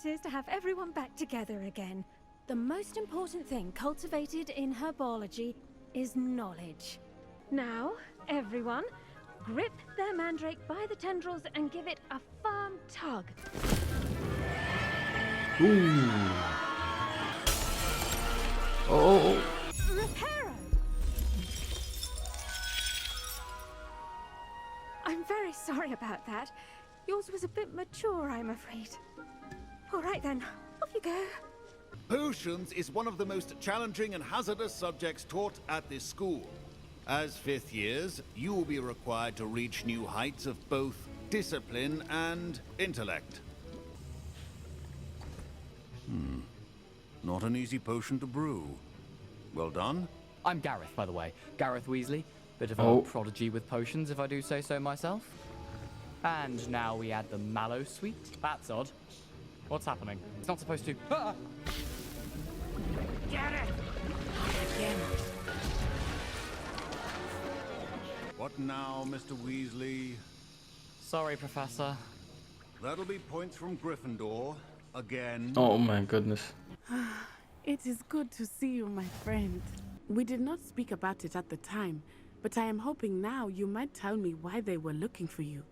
it is to have everyone back together again. The most important thing cultivated in herbology is knowledge. Now, everyone, grip their mandrake by the tendrils and give it a firm tug. Ooh. Oh. Reparo! I'm very sorry about that. Yours was a bit mature, I'm afraid. All right then, off you go. Potions is one of the most challenging and hazardous subjects taught at this school. As 5th years, you will be required to reach new heights of both discipline and intellect. Not an easy potion to brew. Well done. I'm Gareth, by the way. Gareth Weasley. Bit of Oh. a prodigy with potions, if I do say so myself. And now we add the mallow sweet. That's odd. What's happening? It's not supposed to... Ah! Get it! Again. What now, Mr. Weasley? Sorry, Professor. That'll be points from Gryffindor. Again. Oh my goodness. It is good to see you, my friend. We did not speak about it at the time, but I am hoping now you might tell me why they were looking for you.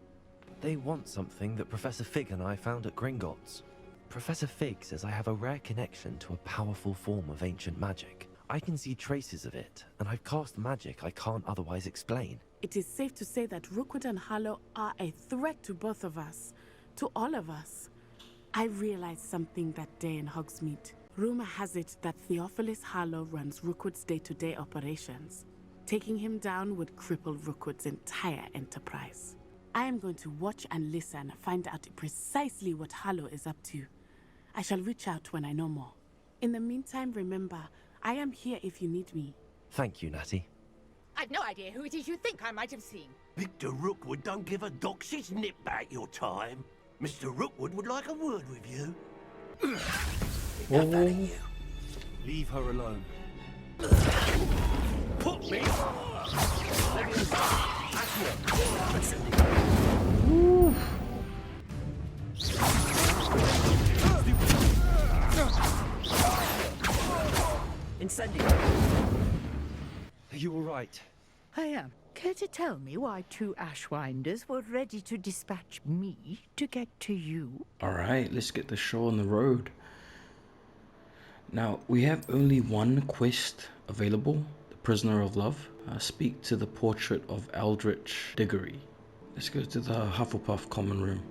They want something that Professor Fig and I found at Gringotts. Professor Fig says I have a rare connection to a powerful form of ancient magic. I can see traces of it, and I've cast magic I can't otherwise explain. It is safe to say that Rookwood and Harlow are a threat to both of us, to all of us. I realized something that day in Hogsmeade. Rumor has it that Theophilus Harlow runs Rookwood's day-to-day operations. Taking him down would cripple Rookwood's entire enterprise. I am going to watch and listen, find out precisely what Harlow is up to. I shall reach out when I know more. In the meantime, remember, I am here if you need me. Thank you, Natty. I've no idea who it is you think I might have seen. Victor Rookwood don't give a doxy's nip back your time. Mr. Rookwood would like a word with you. Enough out of you. Leave her alone. Put me! Incendio! Are you alright? I am. Care to tell me why 2 Ashwinders were ready to dispatch me to get to you? Alright, let's get the show on the road. Now, we have only one quest available, the Prisoner of Love. Speak to the portrait of Eldritch Diggory. Let's go to the Hufflepuff common room.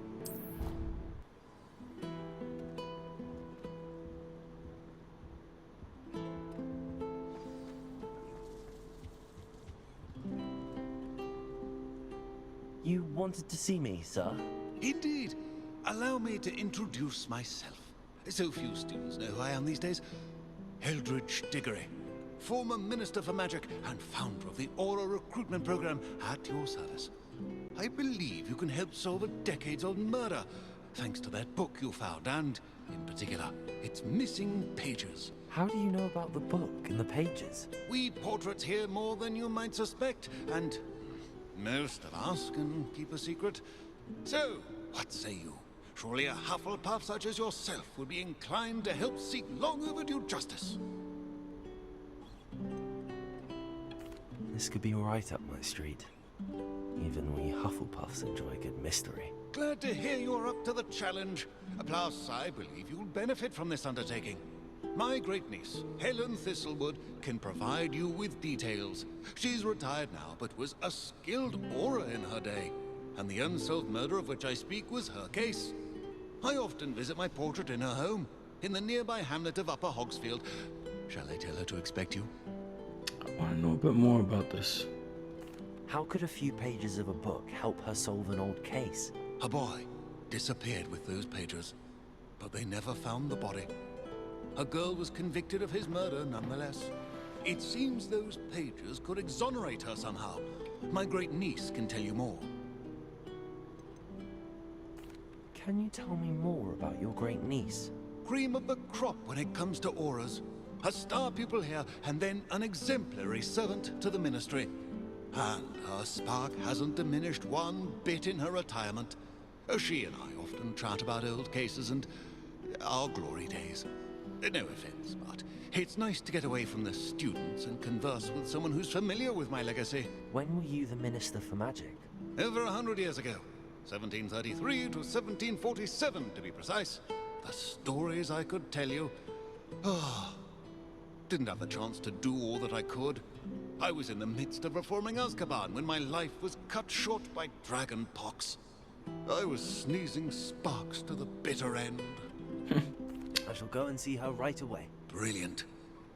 You wanted to see me, sir? Indeed. Allow me to introduce myself. So few students know who I am these days. Eldritch Diggory, former Minister for Magic and founder of the Aura Recruitment Program at your service. I believe you can help solve a decades-old murder, thanks to that book you found, and, in particular, its missing pages. How do you know about the book and the pages? We portraits hear more than you might suspect, and most of us can keep a secret. So, what say you? Surely a Hufflepuff such as yourself would be inclined to help seek long overdue justice. This could be right up my street. Even we Hufflepuffs enjoy a good mystery. Glad to hear you're up to the challenge. Plus, I believe you'll benefit from this undertaking. My great-niece, Helen Thistlewood, can provide you with details. She's retired now, but was a skilled aura in her day. And the unsolved murder of which I speak was her case. I often visit my portrait in her home, in the nearby hamlet of Upper Hogsfield. Shall I tell her to expect you? I want to know a bit more about this. How could a few pages of a book help her solve an old case? A boy disappeared with those pages, but they never found the body. A girl was convicted of his murder nonetheless. It seems those pages could exonerate her somehow. My great-niece can tell you more. Can you tell me more about your great-niece? Cream of the crop when it comes to auras. A star pupil here, and then an exemplary servant to the ministry. And her spark hasn't diminished one bit in her retirement. She and I often chat about old cases, and our glory days. No offense, but it's nice to get away from the students and converse with someone who's familiar with my legacy. When were you the Minister for Magic? Over 100 years ago. 1733 to 1747, to be precise. The stories I could tell you. Didn't have the chance to do all that I could. I was in the midst of reforming Azkaban when my life was cut short by dragon pox. I was sneezing sparks to the bitter end. I shall go and see her right away. Brilliant.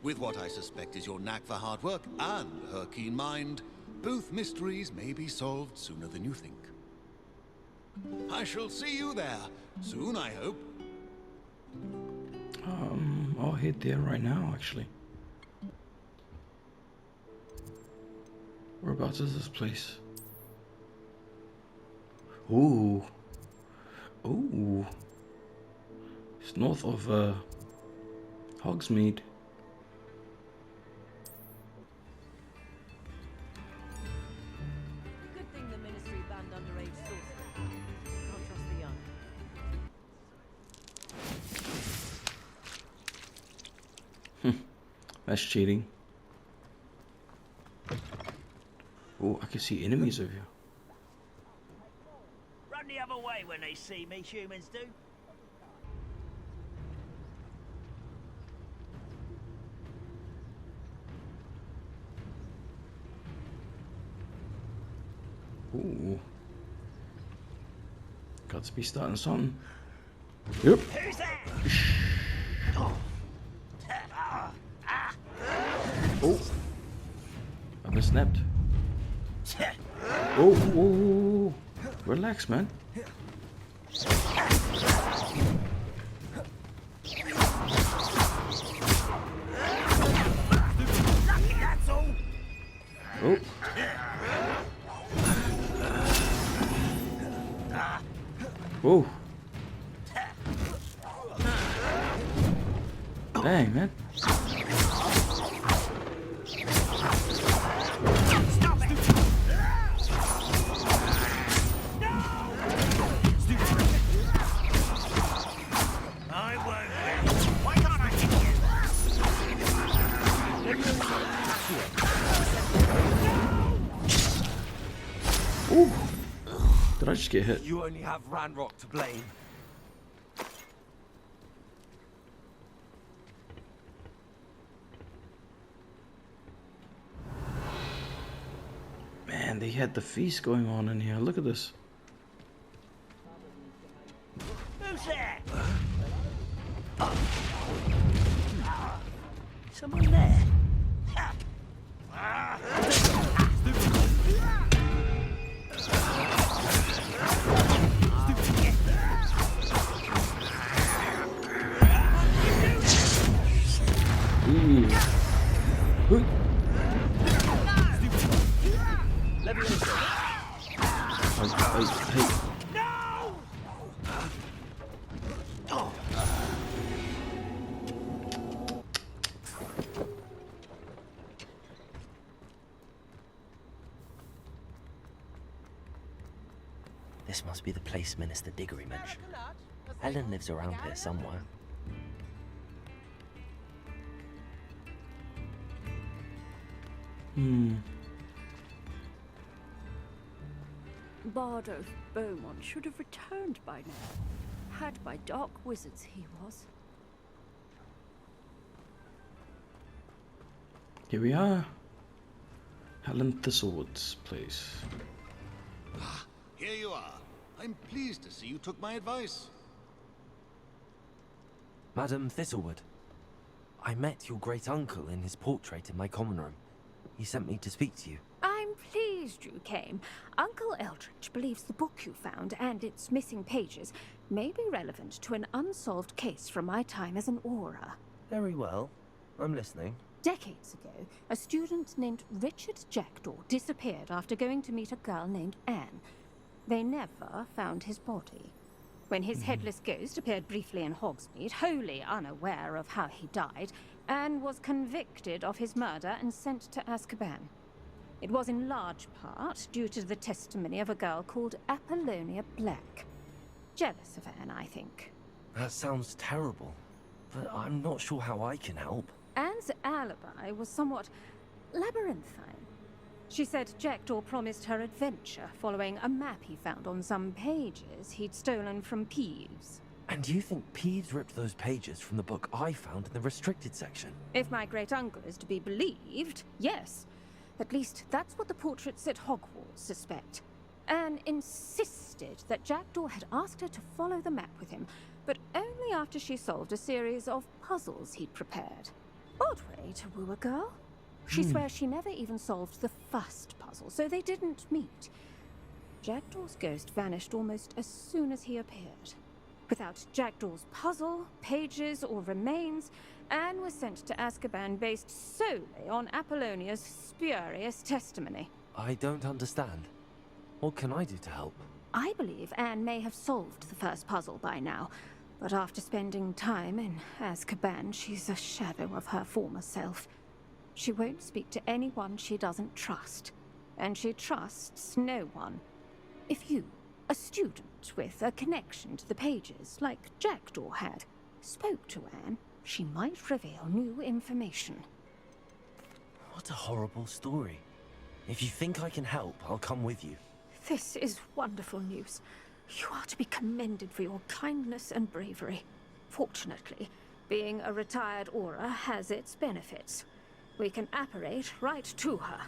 With what I suspect is your knack for hard work and her keen mind, both mysteries may be solved sooner than you think. I shall see you there soon, I hope. I'll head there right now, actually. Whereabouts is this place? Ooh. Ooh. It's north of Hogsmeade. Good thing the Ministry banned underage sorcery. Can't trust the young. That's cheating. Oh, I can see enemies over here. Run the other way when they see me, humans do. Ooh. Got to be starting something. Yep. Who's that? Oh. I've been snapped. Oh. Relax, man. Lucky, that's all. Oh. Whoa. Dang, man. Stop it! I won't. Why can't I hit you? Ooh. Did I just get hit? You only have Ranrock to blame. Man, they had the feast going on in here. Look at this. Who's there? Someone there? Ooh. Hey. No! This must be the place Minister Diggory mentioned. Helen lives around here somewhere. Bardo Beaumont should have returned by now. Had by dark wizards he was. Here we are. Helen Thistlewood's place. Here you are. I'm pleased to see you took my advice. Madam Thistlewood, I met your great-uncle in his portrait in my common room. He sent me to speak to you. I'm pleased you came. Uncle Eldritch believes the book you found and its missing pages may be relevant to an unsolved case from my time as an Auror. Very well. I'm listening. Decades ago, a student named Richard Jackdaw disappeared after going to meet a girl named Anne. They never found his body. When his headless ghost appeared briefly in Hogsmeade, wholly unaware of how he died, Anne was convicted of his murder and sent to Azkaban. It was in large part due to the testimony of a girl called Apollonia Black. Jealous of Anne, I think. That sounds terrible, but I'm not sure how I can help. Anne's alibi was somewhat labyrinthine. She said Jackdaw promised her adventure following a map he found on some pages he'd stolen from Peeves. And do you think Peeves ripped those pages from the book I found in the restricted section? If my great-uncle is to be believed, yes. At least that's what the portraits at Hogwarts suspect. Anne insisted that Jackdaw had asked her to follow the map with him, but only after she solved a series of puzzles he'd prepared. Odd way to woo a girl. She swears she never even solved the first puzzle, so they didn't meet. Jackdaw's ghost vanished almost as soon as he appeared. Without Jackdaw's puzzle, pages, or remains, Anne was sent to Azkaban based solely on Apollonia's spurious testimony. I don't understand. What can I do to help? I believe Anne may have solved the first puzzle by now, but after spending time in Azkaban, she's a shadow of her former self. She won't speak to anyone she doesn't trust, and she trusts no one. If you, a student with a connection to the pages, like Jackdaw had, spoke to Anne, she might reveal new information. What a horrible story. If you think I can help, I'll come with you. This is wonderful news. You are to be commended for your kindness and bravery. Fortunately, being a retired Auror has its benefits. We can apparate right to her.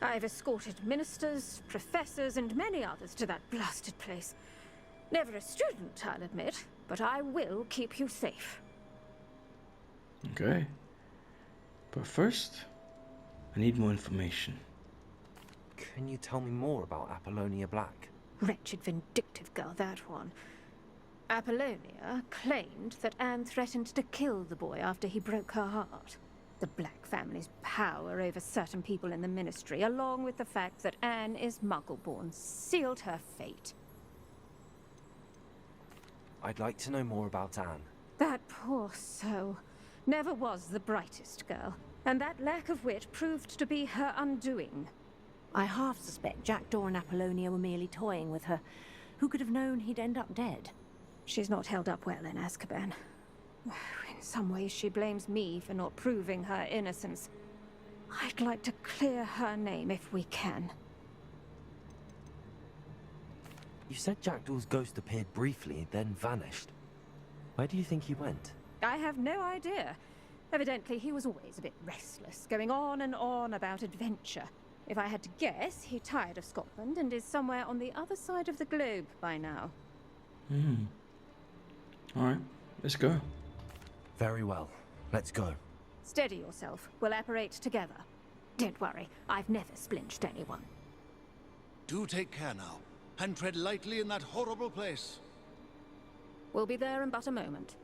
I've escorted ministers, professors, and many others to that blasted place. Never a student, I'll admit, but I will keep you safe. Okay. But first, I need more information. Can you tell me more about Apollonia Black? Wretched, vindictive girl, that one. Apollonia claimed that Anne threatened to kill the boy after he broke her heart. The Black family's power over certain people in the Ministry, along with the fact that Anne is Muggle-born, sealed her fate. I'd like to know more about Anne. That poor soul never was the brightest girl, and that lack of wit proved to be her undoing. I half suspect Jackdaw and Apollonia were merely toying with her. Who could have known he'd end up dead? She's not held up well in Azkaban. In some ways, she blames me for not proving her innocence. I'd like to clear her name if we can. You said Jackdaw's ghost appeared briefly, then vanished. Where do you think he went? I have no idea. Evidently, he was always a bit restless, going on and on about adventure. If I had to guess, he tired of Scotland and is somewhere on the other side of the globe by now. Alright, let's go. Very well. Let's go. Steady yourself. We'll apparate together. Don't worry, I've never splinched anyone. Do take care now, and tread lightly in that horrible place. We'll be there in but a moment.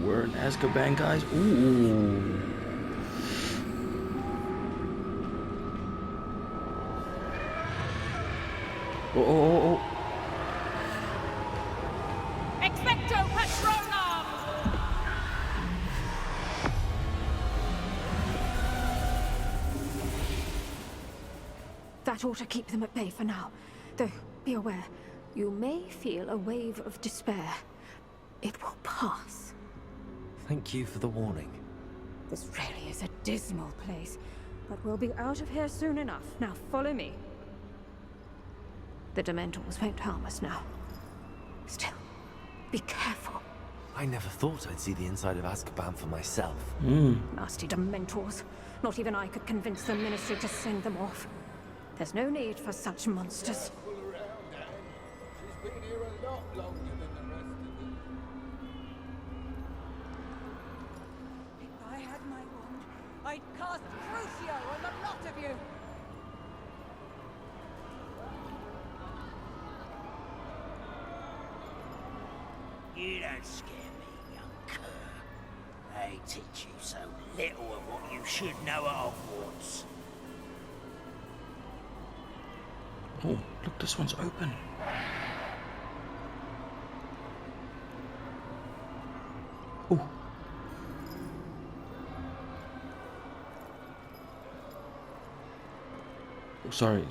We're in Azkaban, guys. Ooh. Oh. Expecto Patronum! That ought to keep them at bay for now. Though, be aware, you may feel a wave of despair. It will pass. Thank you for the warning. This really is a dismal place, but we'll be out of here soon enough. Now follow me. The Dementors won't harm us now. Still, be careful. I never thought I'd see the inside of Azkaban for myself. Nasty Dementors. Not even I could convince the Ministry to send them off. There's no need for such monsters. She's been here a lot longer than the rest of them. If I had my wand, I'd cast Crucio on the lot of you! You don't scare me, young cur. They teach you so little of what you should know at Hogwarts. Oh, look, this one's open. Oh. Oh, sorry.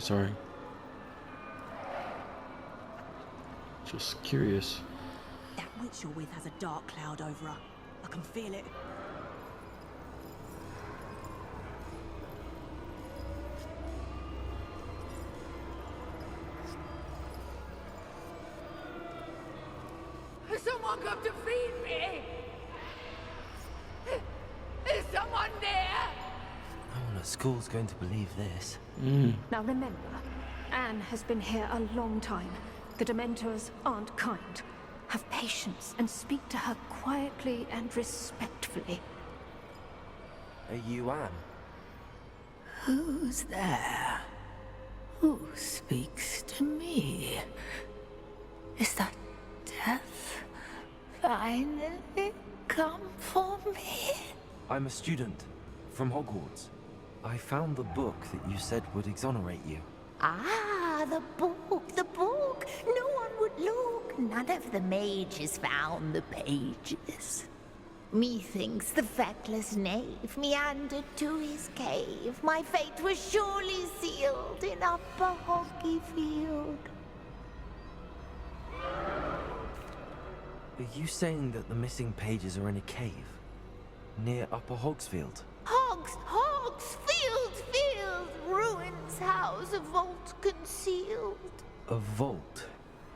Just curious. That witch you're with has a dark cloud over her. I can feel it. Has someone come to feed me? Is someone there? No one at school's going to believe this. Now remember, Anne has been here a long time. The Dementors aren't kind. Have patience and speak to her quietly and respectfully. Are you Anne? Who's there? Who speaks to me? Is that death finally come for me? I'm a student from Hogwarts. I found the book that you said would exonerate you. Ah, the book, the book. No one would look. None of the mages found the pages. Methinks the feckless knave meandered to his cave. My fate was surely sealed in Upper Hogsfield. Are you saying that the missing pages are in a cave? Near Upper Hogsfield? Hogsfield, ruins house a vault concealed. A vault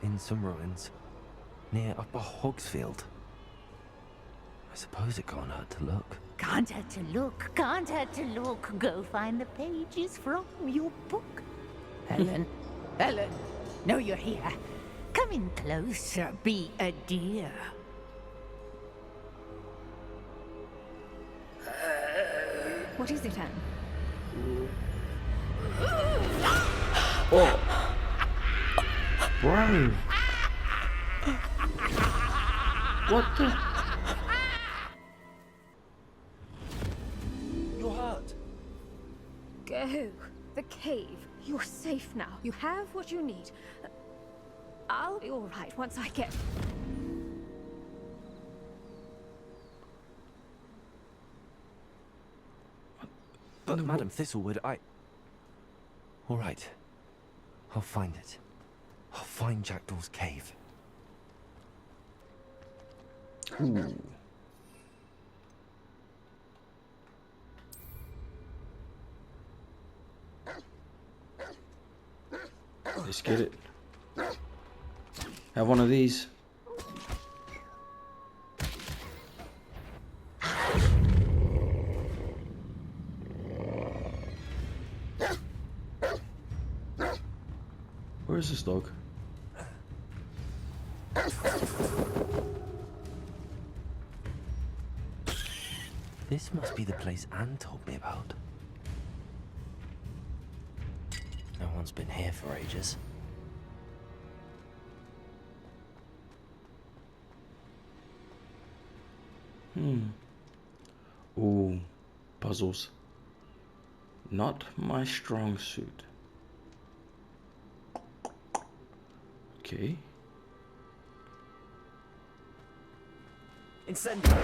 in some ruins near Upper Hogsfield. I suppose it can't hurt to look. Can't hurt to look. Go find the pages from your book. Helen, no, you're here. Come in closer, be a dear. What is it, Anne? Oh. Bro. What the? You're hurt. Go. The cave. You're safe now. You have what you need. I'll be all right once I get... But Madam Thistlewood, all right. I'll find it. I'll find Jackdaw's cave. Ooh. Let's get it. Have one of these. Where is this dog? This must be the place Anne told me about. No one's been here for ages. Ooh, puzzles. Not my strong suit. Okay. Incendio.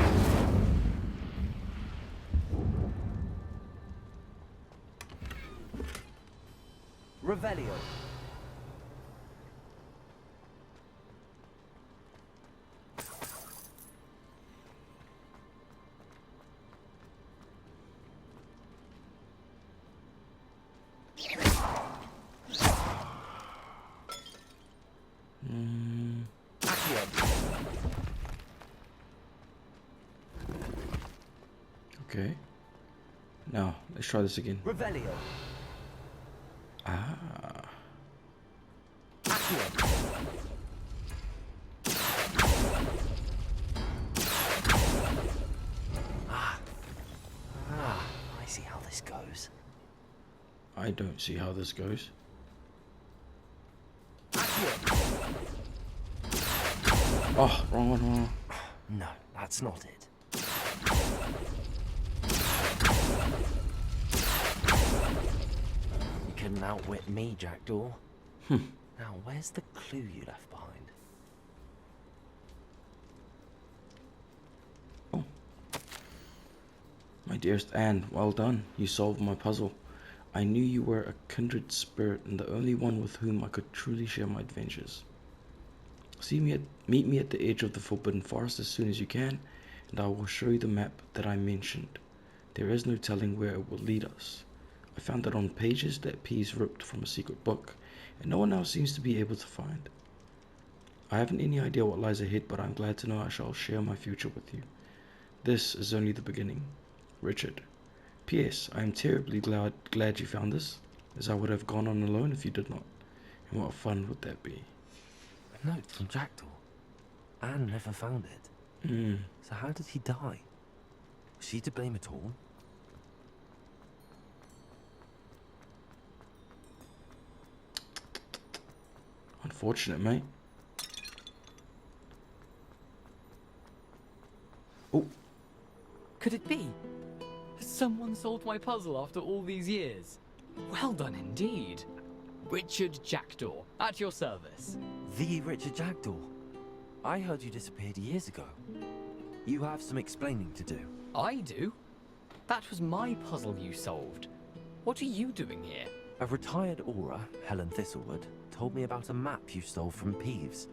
Revelio. Okay. Now, let's try this again. Revelio. Ah. I see how this goes. I don't see how this goes. Oh, wrong one. No, that's not it. You couldn't outwit me, Jackdaw. Now, where's the clue you left behind? dearest Anne, well done. You solved my puzzle. I knew you were a kindred spirit and the only one with whom I could truly share my adventures. Meet me at the edge of the Forbidden Forest as soon as you can, and I will show you the map that I mentioned. There is no telling where it will lead us. I found it on pages that Peeves ripped from a secret book, and no one else seems to be able to find. I haven't any idea what lies ahead, but I'm glad to know I shall share my future with you. This is only the beginning. Richard. P.S. I am terribly glad you found this, as I would have gone on alone if you did not. And what fun would that be? A note from Jackdaw. Anne never found it. So how did he die? Was she to blame at all? Unfortunate, mate. Oh. Could it be? Has someone solved my puzzle after all these years? Well done indeed. Richard Jackdaw, at your service. The Richard Jackdaw. I heard you disappeared years ago. You have some explaining to do. I do? That was my puzzle you solved. What are you doing here? A retired aura, Helen Thistlewood, told me about a map you stole from Peeves.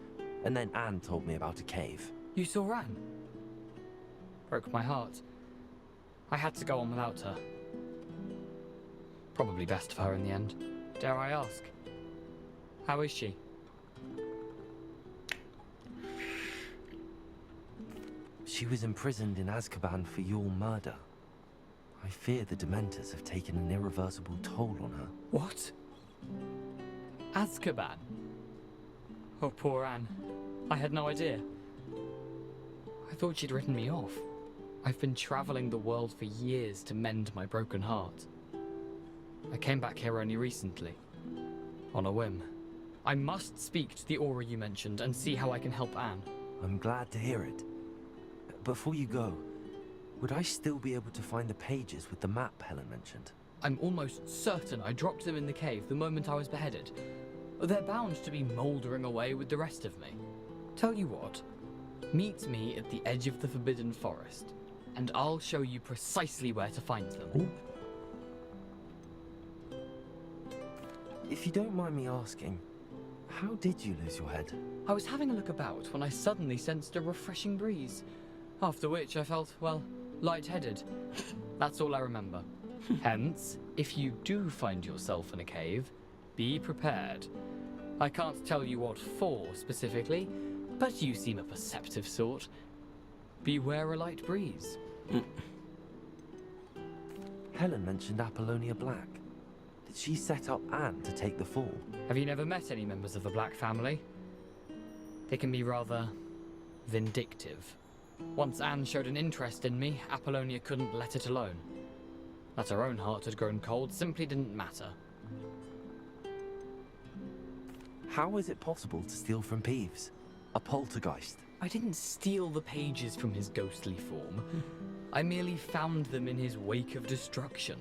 And then Anne told me about a cave. You saw Anne? Broke my heart. I had to go on without her. Probably best for her in the end. Dare I ask? How is she? She was imprisoned in Azkaban for your murder. I fear the Dementors have taken an irreversible toll on her. What? Azkaban? Oh, poor Anne. I had no idea. I thought she'd written me off. I've been traveling the world for years to mend my broken heart. I came back here only recently, on a whim. I must speak to the aura you mentioned and see how I can help Anne. I'm glad to hear it. Before you go, would I still be able to find the pages with the map Helen mentioned? I'm almost certain I dropped them in the cave the moment I was beheaded. They're bound to be mouldering away with the rest of me. Tell you what, meet me at the edge of the Forbidden Forest, and I'll show you precisely where to find them. Ooh. If you don't mind me asking, how did you lose your head? I was having a look about when I suddenly sensed a refreshing breeze, after which I felt, well, lightheaded. That's all I remember. Hence, if you do find yourself in a cave, be prepared. I can't tell you what for specifically, but you seem a perceptive sort. Beware a light breeze. Helen mentioned Apollonia Black. Did she set up Anne to take the fall? Have you never met any members of the Black family? They can be rather vindictive. Once Anne showed an interest in me, Apollonia couldn't let it alone. That her own heart had grown cold simply didn't matter. How is it possible to steal from Peeves? A poltergeist? I didn't steal the pages from his ghostly form. I merely found them in his wake of destruction.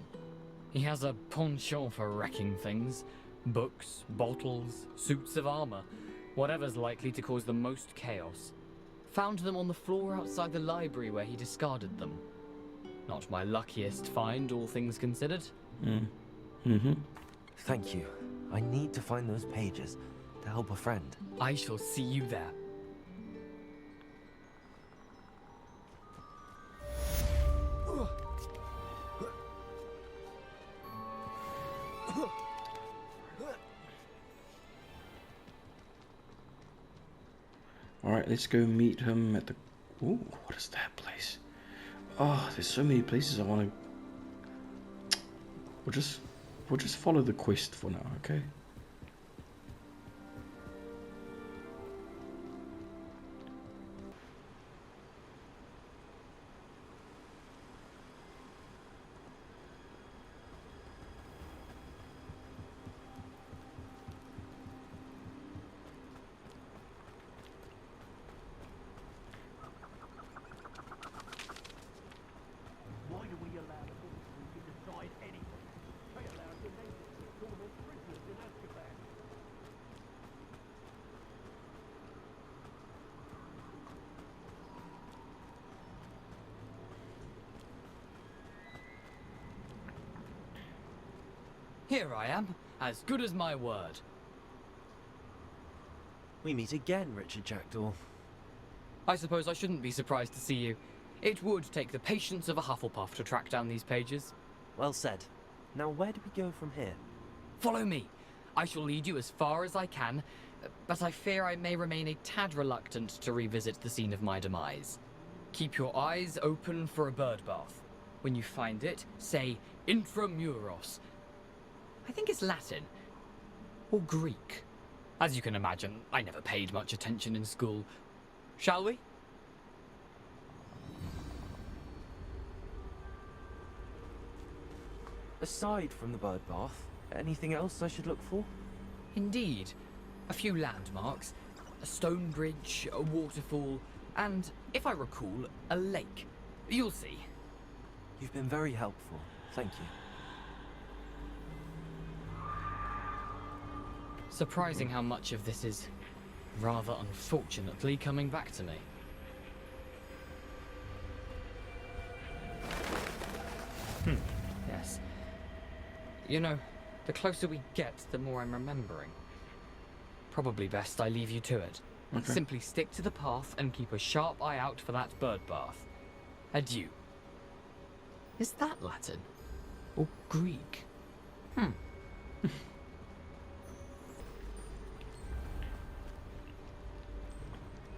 He has a penchant for wrecking things. Books, bottles, suits of armor. Whatever's likely to cause the most chaos. Found them on the floor outside the library where he discarded them. Not my luckiest find, all things considered. Thank you. I need to find those pages to help a friend. I shall see you there. Alright, let's go meet him at the... Ooh, what is that place? Oh, there's so many places I want to... We'll just follow the quest for now, okay? Why do we allow the Hogwarts to decide anything? They allow the natives to torment prisoners in Here I am, as good as my word. We meet again, Richard Jackdaw. I suppose I shouldn't be surprised to see you. It would take the patience of a Hufflepuff to track down these pages. Well said. Now where do we go from here? Follow me. I shall lead you as far as I can, but I fear I may remain a tad reluctant to revisit the scene of my demise. Keep your eyes open for a bird bath. When you find it, say intramuros. I think it's Latin. Or Greek. As you can imagine, I never paid much attention in school. Shall we? Aside from the bird bath, anything else I should look for? Indeed. A few landmarks, a stone bridge, a waterfall, and, if I recall, a lake. You'll see. You've been very helpful. Thank you. Surprising how much of this is, rather unfortunately, coming back to me. Yes. You know, the closer we get, the more I'm remembering. Probably best I leave you to it. Okay. Simply stick to the path and keep a sharp eye out for that bird bath. Adieu. Is that Latin? Or Greek?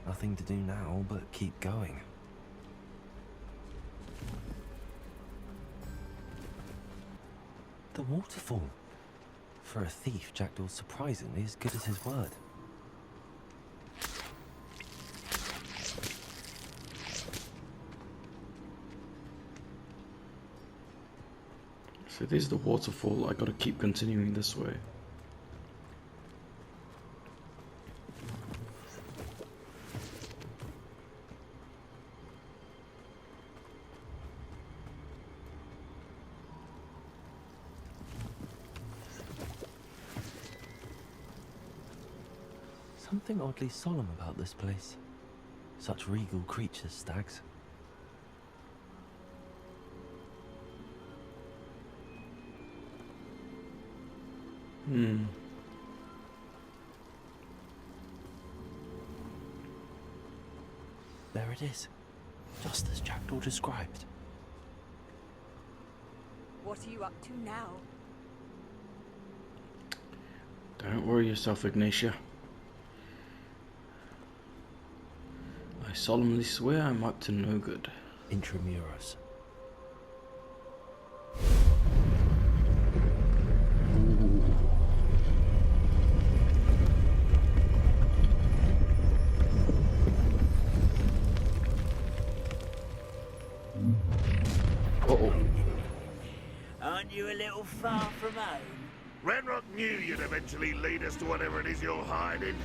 Nothing to do now but keep going. The waterfall. For a thief, Jackdaw's surprisingly as good as his word. So there's the waterfall. I gotta keep continuing this way. Something oddly solemn about this place. Such regal creatures, stags. There it is. Just as Jackdaw described. What are you up to now? Don't worry yourself, Ignatia. I solemnly swear I'm up to no good. Intramuros. Uh-oh. Aren't you a little far from home? Ranrock knew you'd eventually lead us to whatever it is you're hiding.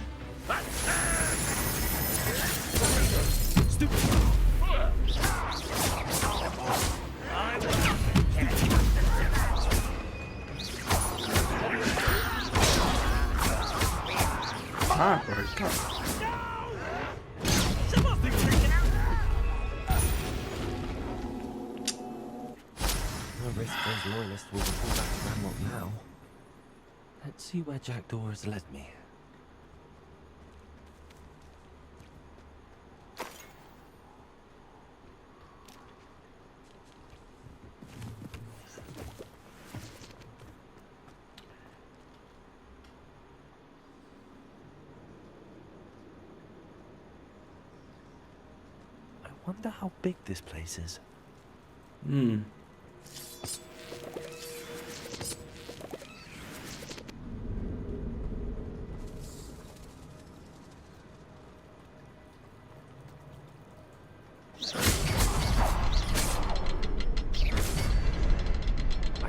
Ah, bro, come. No risk those loyalists will report back to Ranrock now. Let's see where Jackdaw has led me. I wonder how big this place is. I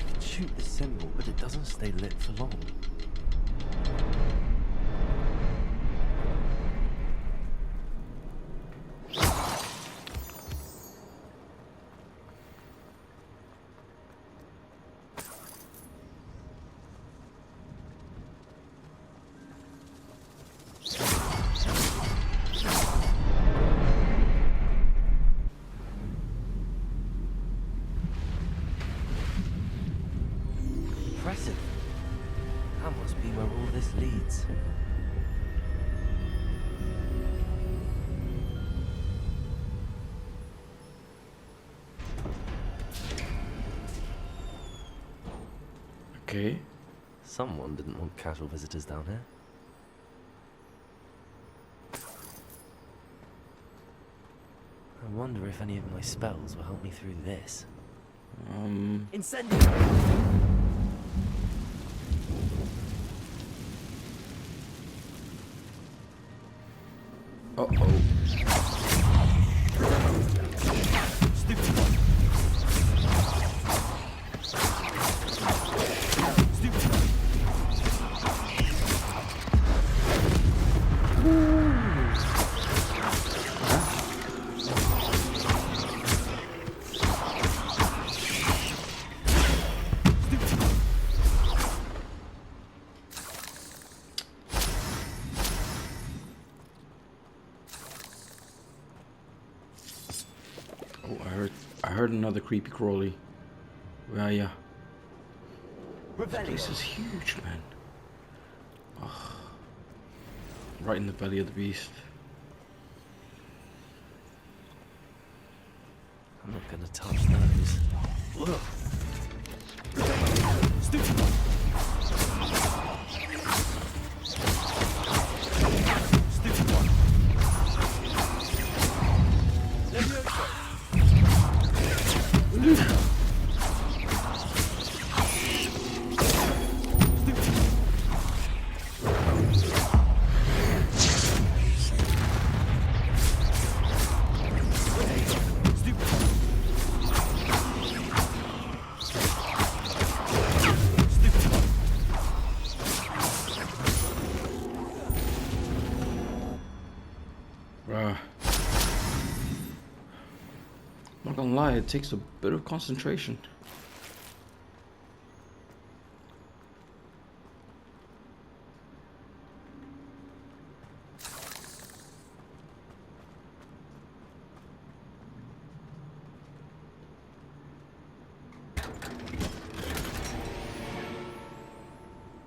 can shoot the symbol, but it doesn't stay lit for long. Impressive. That must be where all this leads. Okay. Someone didn't want casual visitors down here. I wonder if any of my spells will help me through this. Incendio! Uh-oh. I heard another creepy crawly. Where are ya? This place is huge, man. Oh. Right in the belly of the beast. I'm not gonna touch those. Whoa. Not gonna lie, it takes a bit of concentration.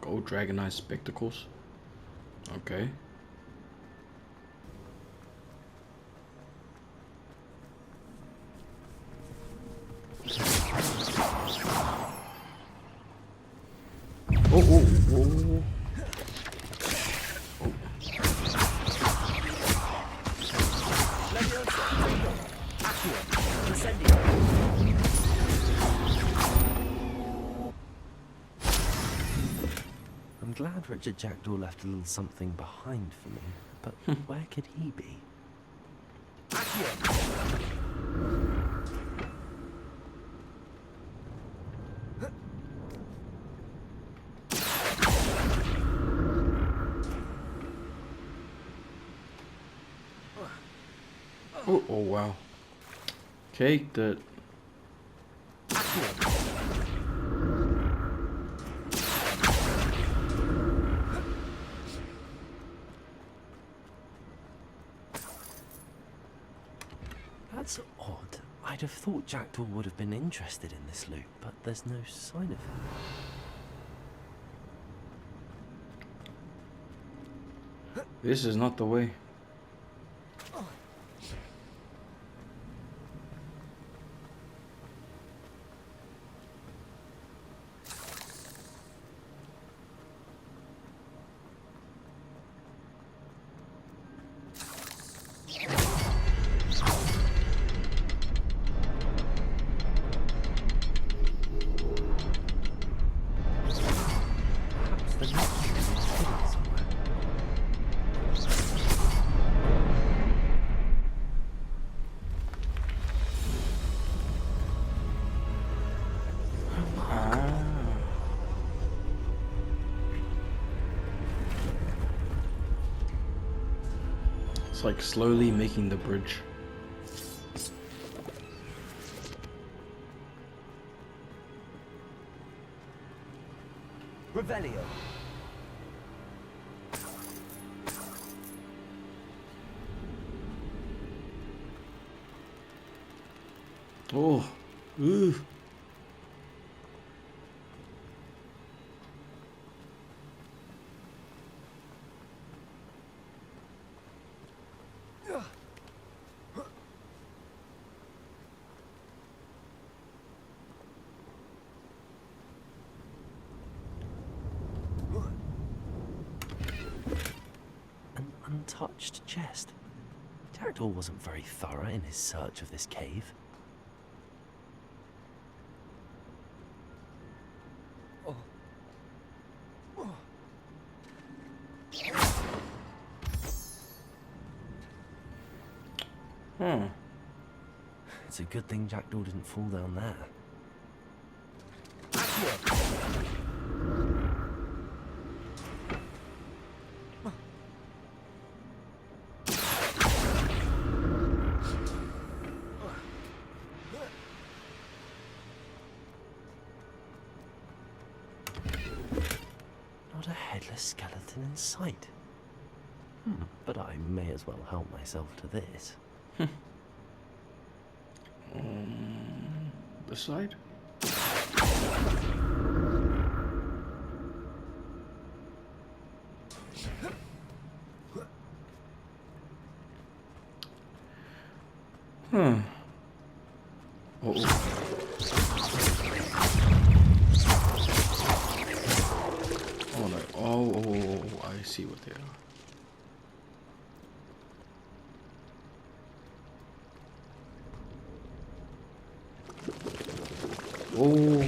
Gold dragonite spectacles. Okay. Oh. I'm glad Richard Jackdaw left a little something behind for me, but where could he be? Oh wow. Okay, that. That's odd. I'd have thought Jackdaw would have been interested in this loot, but there's no sign of him. This is not the way. It's like slowly making the bridge. Revelio. Oh, ooh. untouched chest. Jackdaw wasn't very thorough in his search of this cave. It's a good thing Jackdaw didn't fall down there. Not a headless skeleton in sight. But I may as well help myself to this. The side? Oh. Oh, no. Oh, I see what they are. Oh.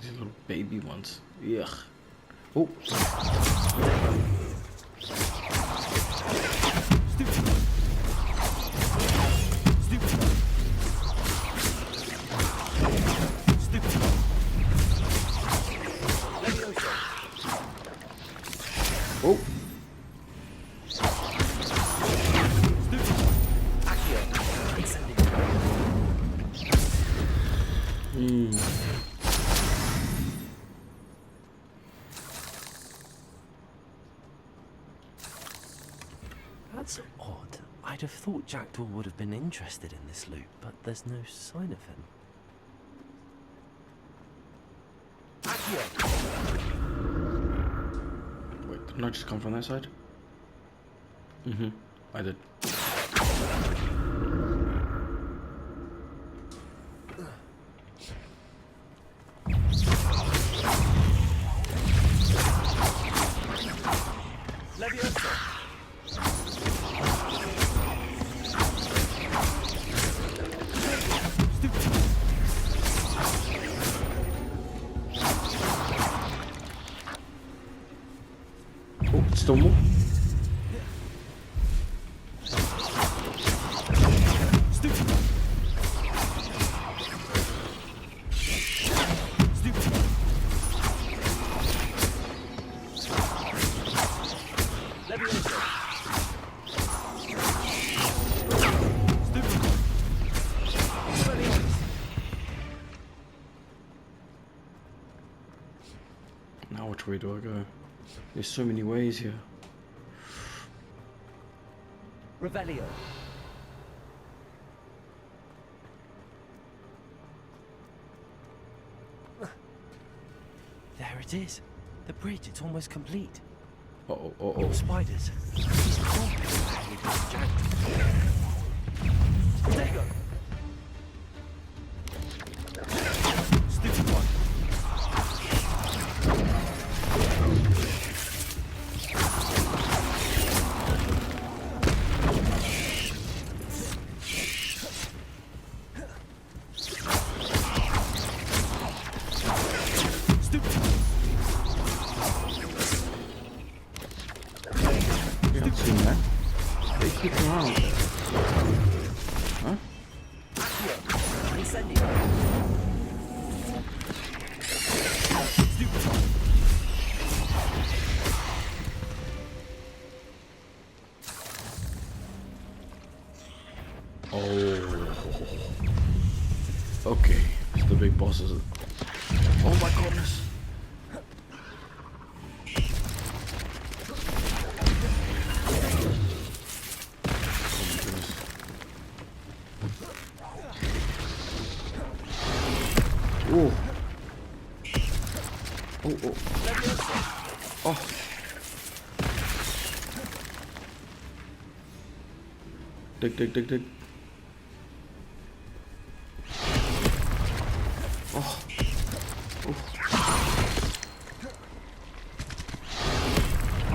These little baby ones. Yuck. Oh. Oh. That's odd. I'd have thought Jackdaw would have been interested in this loot, but there's no sign of him. Wait, didn't I just come from that side? I did. Oh, still more? Now which way do I go? There's so many ways here. Revelio. There it is. The bridge, it's almost complete. Uh-oh. Spiders. He's there you go. Stupid one. Okay, it's the big boss, is it? Oh my goodness. Oh. Oh. Dig, dig, dig, dig. Oh. Oh.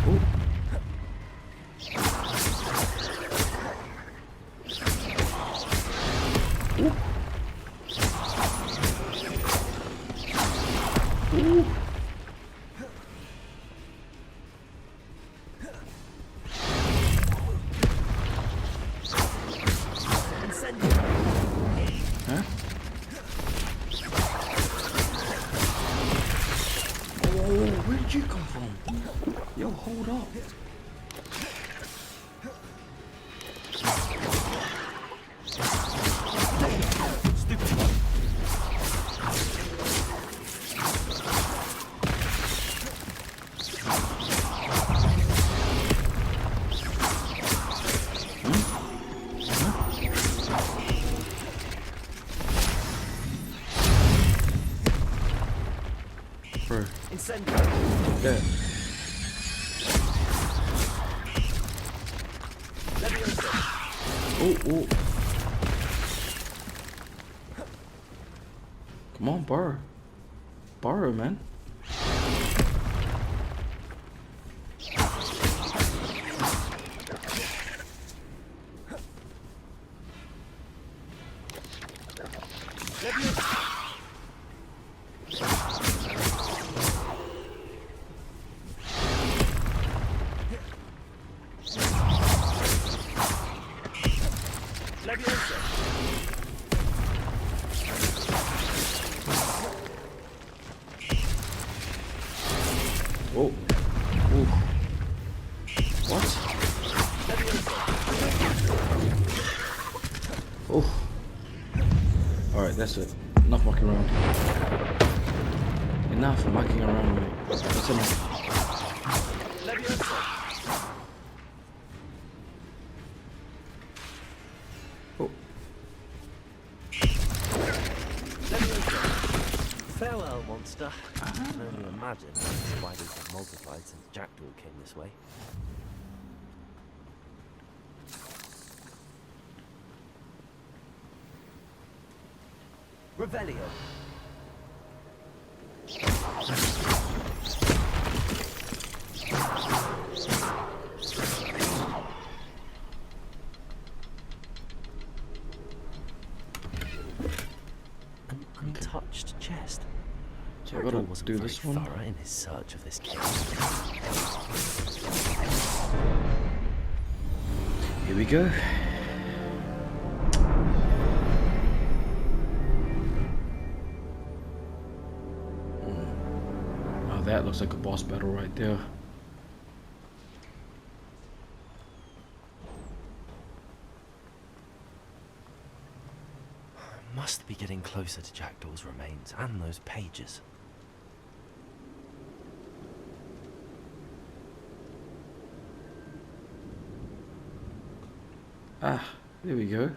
Oh. Ooh. Huh? Oh, where did you come from? Yo, hold up. Yeah. Oh, oh. Come on, borrow. Borrow, man. Oh. Ooh. What? Oh. Alright, that's it. Enough mucking around. Enough mucking around, mate. That's enough. Oh. Farewell, monster. I can only imagine how the spiders have multiplied since Jackdaw came this way. Revelio. An untouched chest. So I gotta do this one. Thorough in his search of this key. Here we go. Oh, that looks like a boss battle right there. Must be getting closer to Jackdaw's remains and those pages. Ah, there we go.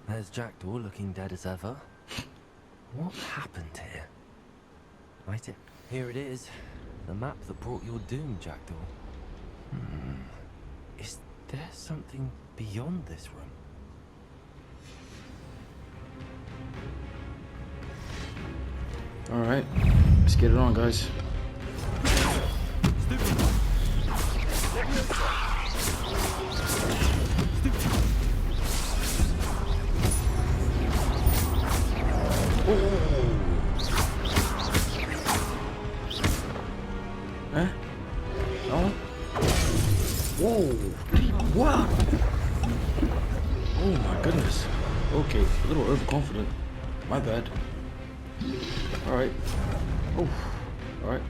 There's Jackdaw looking dead as ever. What happened here? Right here it is. The map that brought your doom, Jackdaw. Is there something beyond this room? Alright, let's get it on, guys. Huh? Oh? Whoa! What? Oh my goodness. Okay, a little overconfident. My bad. Alright. Oh. Alright.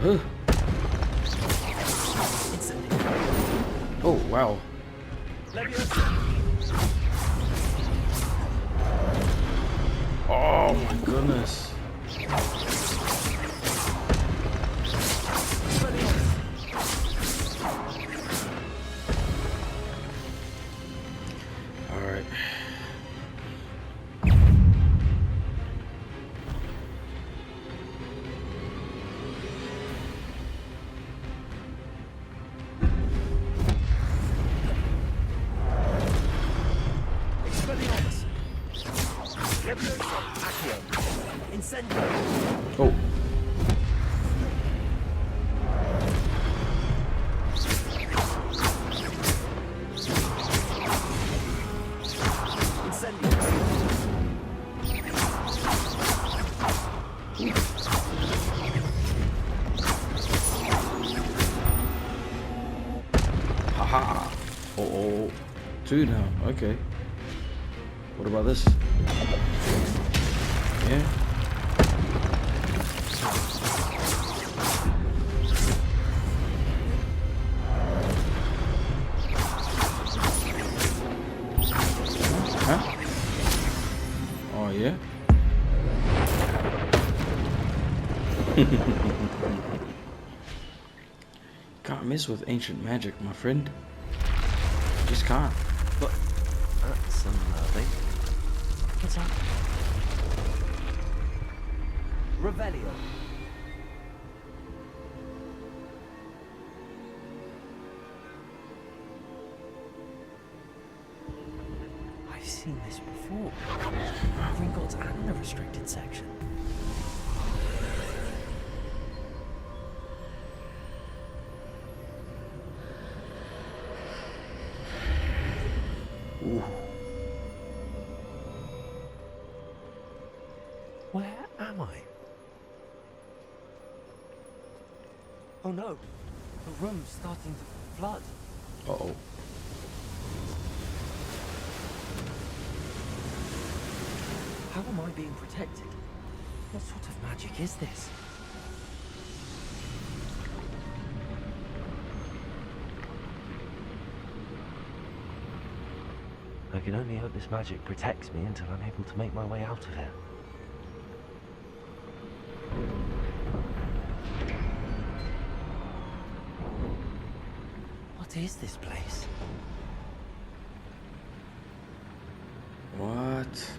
Huh. Oh, wow. Oh my goodness. Alright. Oh, 2 now. Okay. What about this? Yeah. Huh? Oh, yeah? Can't mess with ancient magic, my friend. Just can't. But that's unnerving. What's that? Revelio. I've seen this before. Gringotts and the restricted section. Ooh. Where am I? Oh no, the room's starting to flood. Uh-oh. How am I being protected? What sort of magic is this? I can only hope this magic protects me until I'm able to make my way out of here. What is this place? What?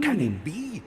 Can it be?